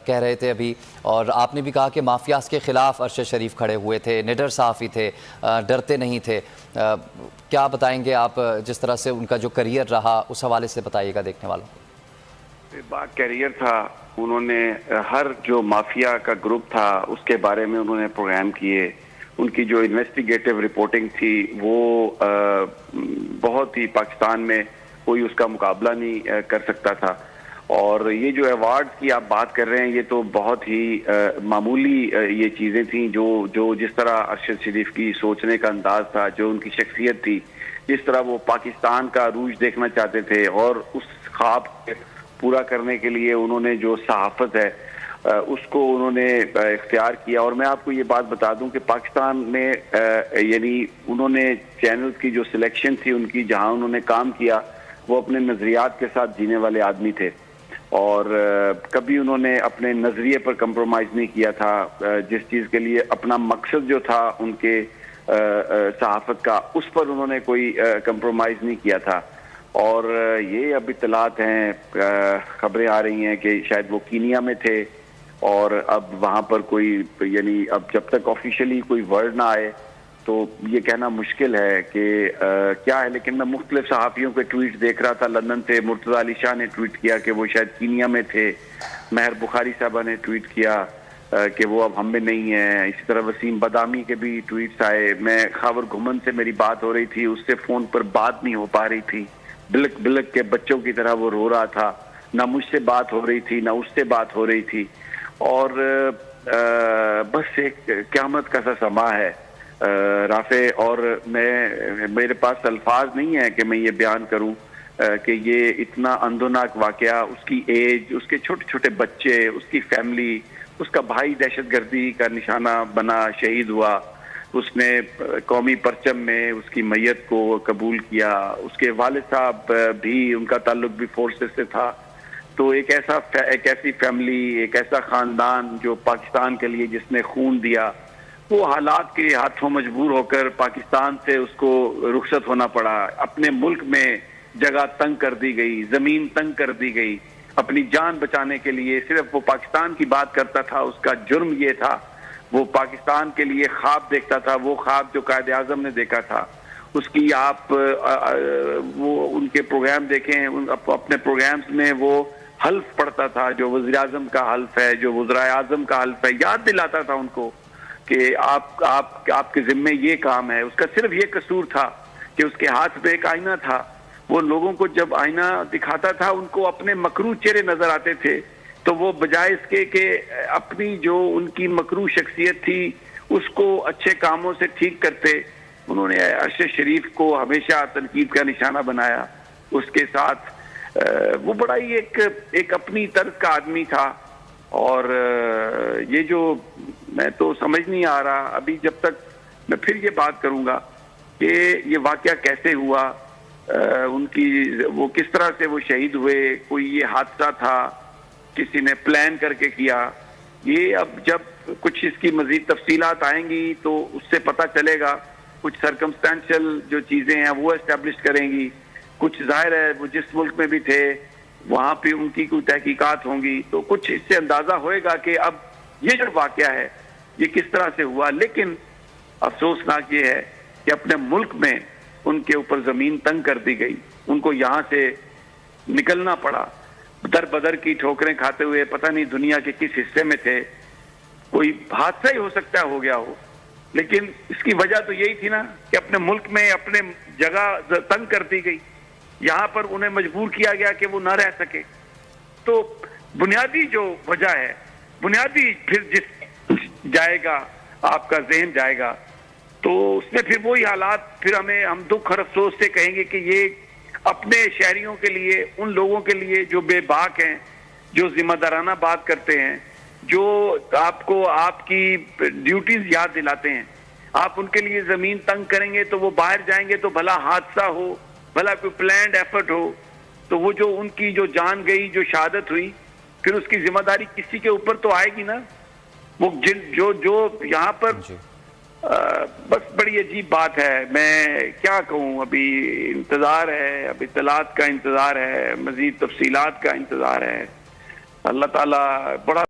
کہہ رہے تھے ابھی، اور آپ نے بھی کہا کہ مافیاز کے خلاف ارشد شریف کھڑے ہوئے تھے، نڈر صحافی تھے، ڈرتے نہیں تھے۔ کیا بتائیں گے آپ، جس طرح سے ان کا جو کیریئر رہا اس حوالے سے بتائیے گا دیکھنے والوں۔ با کیریئر تھا، انہوں نے ہر جو مافیا کا گروپ تھا اس کے بارے میں انہوں نے پروگرام کیے۔ ان کی جو انویسٹیگیٹو رپورٹنگ تھی وہ بہت ہی پاکستان میں کوئی اس کا مقابلہ نہیں کر سکتا تھا۔ اور یہ جو ایوارڈ کی آپ بات کر رہے ہیں یہ تو بہت ہی معمولی یہ چیزیں تھیں جو جس طرح ارشد شریف کی سوچنے کا انداز تھا، جو ان کی شخصیت تھی، جس طرح وہ پاکستان کا عروج دیکھنا چاہتے تھے، اور اس خواب پورا کرنے کے لیے انہوں نے جو صحافت ہے اس کو انہوں نے اختیار کیا۔ اور میں آپ کو یہ بات بتا دوں کہ پاکستان میں یعنی انہوں نے چینلز کی جو سلیکشن تھی ان کی، جہاں انہوں نے کام کیا، وہ اپنے نظریات کے ساتھ جینے والے آدمی تھے، اور کبھی انہوں نے اپنے نظریے پر کمپرومائز نہیں کیا تھا۔ جس چیز کے لیے اپنا مقصد جو تھا ان کے صحافت کا، اس پر انہوں نے کوئی کمپرومائز نہیں کیا تھا۔ اور یہ اب اطلاعات ہیں، خبریں آ رہی ہیں کہ شاید وہ کینیا میں تھے، اور اب وہاں پر کوئی یعنی اب جب تک آفیشیلی کوئی ورڈ نہ آئے تو یہ کہنا مشکل ہے کہ کیا ہے۔ لیکن میں مختلف صحافیوں کے ٹویٹ دیکھ رہا تھا، لندن سے مرتضی علی شاہ نے ٹویٹ کیا کہ وہ شاید کینیا میں تھے، مہر بخاری صاحبہ نے ٹویٹ کیا کہ وہ اب ہم میں نہیں ہیں، اسی طرح وسیم بدامی کے بھی ٹویٹس آئے۔ میں خاور گھمن سے میری بات ہو رہی تھی، اس سے فون پر بات نہیں ہو پا رہی تھی، بلک بلک کے بچوں کی طرح وہ رو رہا تھا، نہ مجھ سے بات ہو رہی تھی نہ اس سے بات ہو رہی تھی۔ اور بس ایک قیامت کا سا سما ہے رافع، اور میرے پاس الفاظ نہیں ہے کہ میں یہ بیان کروں کہ یہ اتنا اندوناک واقعہ، اس کی ایج، اس کے چھوٹے چھوٹے بچے، اس کی فیملی، اس کا بھائی دہشت گردی کا نشانہ بنا شہید ہوا، اس نے قومی پرچم میں اس کی میت کو قبول کیا، اس کے والد صاحب بھی، ان کا تعلق بھی فورسز سے تھا۔ تو ایک ایسی فیملی، ایک ایسا خاندان جو پاکستان کے لیے جس نے خون دیا، وہ حالات کے ہاتھوں مجبور ہو کر پاکستان سے اس کو رخصت ہونا پڑا۔ اپنے ملک میں جگہ تنگ کر دی گئی، زمین تنگ کر دی گئی، اپنی جان بچانے کے لیے صرف وہ پاکستان کی بات کرتا تھا۔ اس کا جرم یہ تھا، وہ پاکستان کے لیے خواب دیکھتا تھا، وہ خواب جو قائد اعظم نے دیکھا تھا۔ اس کی آپ وہ ان کے پروگرام دیکھیں، اپنے پروگرامز میں وہ حلف پڑھتا تھا، جو وزیر اعظم کا حلف ہے، جو وزرائے اعظم کا حلف ہے، یاد دلاتا تھا ان کو کہ آپ کے ذمے یہ کام ہے۔ اس کا صرف یہ قصور تھا کہ اس کے ہاتھ میں ایک آئینہ تھا، وہ لوگوں کو جب آئینہ دکھاتا تھا ان کو اپنے مکروہ چہرے نظر آتے تھے، تو وہ بجائے اس کے کہ اپنی جو ان کی مکروہ شخصیت تھی اس کو اچھے کاموں سے ٹھیک کرتے، انہوں نے ارشد شریف کو ہمیشہ تنقید کا نشانہ بنایا۔ اس کے ساتھ وہ بڑا ہی ایک اپنی طرز کا آدمی تھا۔ اور یہ جو میں تو سمجھ نہیں آ رہا ابھی، جب تک میں پھر یہ بات کروں گا کہ یہ واقعہ کیسے ہوا، ان کی وہ کس طرح سے وہ شہید ہوئے، کوئی یہ حادثہ تھا، کسی نے پلان کر کے کیا، یہ اب جب کچھ اس کی مزید تفصیلات آئیں گی تو اس سے پتہ چلے گا۔ کچھ سرکمسٹینشل جو چیزیں ہیں وہ اسٹیبلش کریں گی، کچھ ظاہر ہے وہ جس ملک میں بھی تھے وہاں پہ ان کی کوئی تحقیقات ہوں گی، تو کچھ اس سے اندازہ ہوئے گا کہ اب یہ جو واقعہ ہے یہ کس طرح سے ہوا۔ لیکن افسوسناک یہ ہے کہ اپنے ملک میں ان کے اوپر زمین تنگ کر دی گئی، ان کو یہاں سے نکلنا پڑا، در بدر کی ٹھوکریں کھاتے ہوئے، پتہ نہیں دنیا کے کس حصے میں تھے، کوئی حادثہ ہی ہو سکتا ہے ہو گیا ہو، لیکن اس کی وجہ تو یہی تھی نا کہ اپنے ملک میں اپنے جگہ تنگ کر دی گئی، یہاں پر انہیں مجبور کیا گیا کہ وہ نہ رہ سکے۔ تو بنیادی جو وجہ ہے، بنیادی پھر جس جائے گا آپ کا ذہن جائے گا تو اس میں پھر وہی حالات، پھر ہم دکھ اور افسوس سے کہیں گے کہ یہ اپنے شہریوں کے لیے، ان لوگوں کے لیے جو بے باک ہیں، جو ذمہ دارانہ بات کرتے ہیں، جو آپ کو آپ کی ڈیوٹیز یاد دلاتے ہیں، آپ ان کے لیے زمین تنگ کریں گے تو وہ باہر جائیں گے تو بھلا حادثہ ہو، بھلا کوئی پلانڈ ایفرٹ ہو، تو وہ جو ان کی جو جان گئی، جو شہادت ہوئی، پھر اس کی ذمہ داری کسی کے اوپر تو آئے گی نا۔ وہ جو یہاں پر بس بڑی عجیب بات ہے، میں کیا کہوں، ابھی انتظار ہے، اب اطلاعات کا انتظار ہے، مزید تفصیلات کا انتظار ہے۔ اللہ تعالیٰ بڑا